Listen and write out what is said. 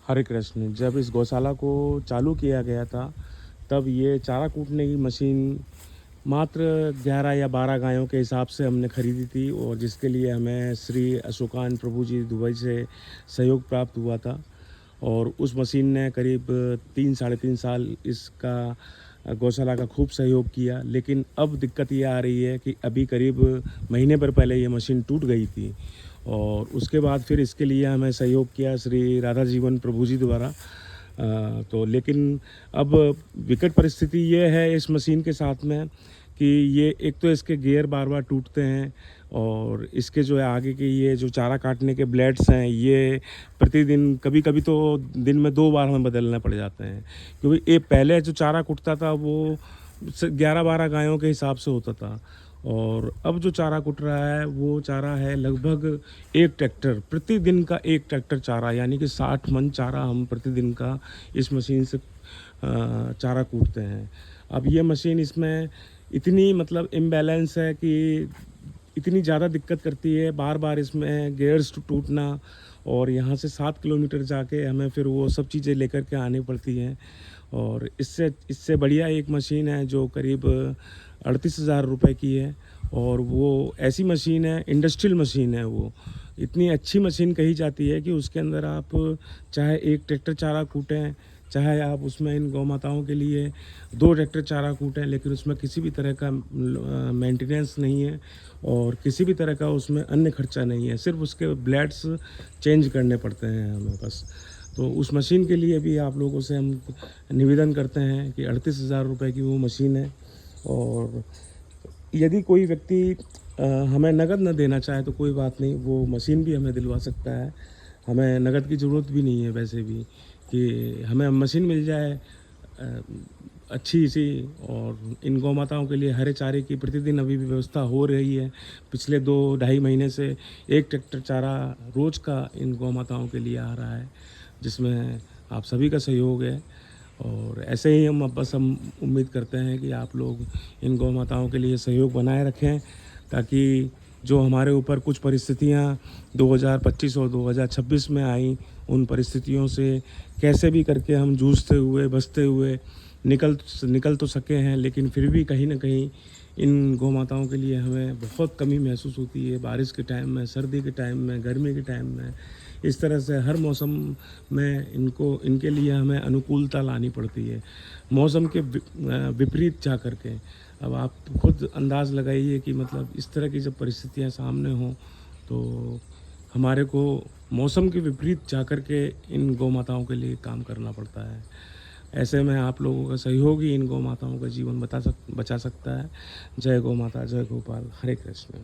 हरे कृष्ण। जब इस गौशाला को चालू किया गया था, तब ये चारा कूटने की मशीन मात्र 11 या 12 गायों के हिसाब से हमने खरीदी थी, और जिसके लिए हमें श्री अशोकान प्रभु जी दुबई से सहयोग प्राप्त हुआ था। और उस मशीन ने करीब 3 साढ़े 3 साल इसका गौशाला का खूब सहयोग किया। लेकिन अब दिक्कत ये आ रही है कि अभी करीब महीने भर पहले ये मशीन टूट गई थी, और उसके बाद फिर इसके लिए हमें सहयोग किया श्री राधा जीवन प्रभु जी द्वारा। तो लेकिन अब विकट परिस्थिति ये है इस मशीन के साथ में कि ये एक तो इसके गियर बार बार टूटते हैं, और इसके जो है आगे के ये जो चारा काटने के ब्लेड्स हैं, ये प्रतिदिन कभी कभी तो दिन में 2 बार हमें बदलने पड़ जाते हैं। क्योंकि ये पहले जो चारा कुटता था वो 11-12 गायों के हिसाब से होता था, और अब जो चारा कुट रहा है वो चारा है लगभग 1 ट्रैक्टर प्रतिदिन का, 1 ट्रैक्टर चारा, यानी कि 60 मन चारा हम प्रतिदिन का इस मशीन से चारा कूटते हैं। अब ये मशीन इसमें इतनी मतलब इम्बैलेंस है कि इतनी ज़्यादा दिक्कत करती है, बार बार इसमें गियर्स टूटना, और यहाँ से 7 किलोमीटर जाके हमें फिर वो सब चीज़ें लेकर के आनी पड़ती हैं। और इससे इससे बढ़िया एक मशीन है जो करीब 38,000 रुपये की है, और वो ऐसी मशीन है, इंडस्ट्रियल मशीन है वो। इतनी अच्छी मशीन कही जाती है कि उसके अंदर आप चाहे 1 ट्रैक्टर चारा कूटें, चाहे आप उसमें इन गौ माताओं के लिए 2 ट्रैक्टर चारा कूटें, लेकिन उसमें किसी भी तरह का मेंटेनेंस नहीं है, और किसी भी तरह का उसमें अन्य खर्चा नहीं है। सिर्फ उसके ब्लेड्स चेंज करने पड़ते हैं हमें बस। तो उस मशीन के लिए भी आप लोगों से हम निवेदन करते हैं कि 38,000 रुपये की वो मशीन है। और यदि कोई व्यक्ति हमें नगद न देना चाहे तो कोई बात नहीं, वो मशीन भी हमें दिलवा सकता है। हमें नगद की ज़रूरत भी नहीं है वैसे भी, कि हमें मशीन मिल जाए अच्छी सी। और इन गौ माताओं के लिए हरे चारे की प्रतिदिन अभी भी व्यवस्था हो रही है। पिछले 2 ढाई महीने से 1 ट्रैक्टर चारा रोज़ का इन गौ माताओं के लिए आ रहा है, जिसमें आप सभी का सहयोग है। और ऐसे ही हम उम्मीद करते हैं कि आप लोग इन गौ माताओं के लिए सहयोग बनाए रखें, ताकि जो हमारे ऊपर कुछ परिस्थितियां 2025 और 2026 में आई, उन परिस्थितियों से कैसे भी करके हम जूझते हुए बचते हुए निकल तो सके हैं। लेकिन फिर भी कहीं ना कहीं इन गौ माताओं के लिए हमें बहुत कमी महसूस होती है, बारिश के टाइम में, सर्दी के टाइम में, गर्मी के टाइम में। इस तरह से हर मौसम में इनके लिए हमें अनुकूलता लानी पड़ती है, मौसम के विपरीत जा कर के। अब आप खुद अंदाज़ लगाइए कि मतलब इस तरह की जब परिस्थितियां सामने हों, तो हमारे को मौसम के विपरीत जा कर के इन गौ माताओं के लिए काम करना पड़ता है। ऐसे में आप लोगों का सहयोग ही इन गौ माताओं का जीवन बचा सकता है। जय गौ माता, जय गोपाल, हरे कृष्ण।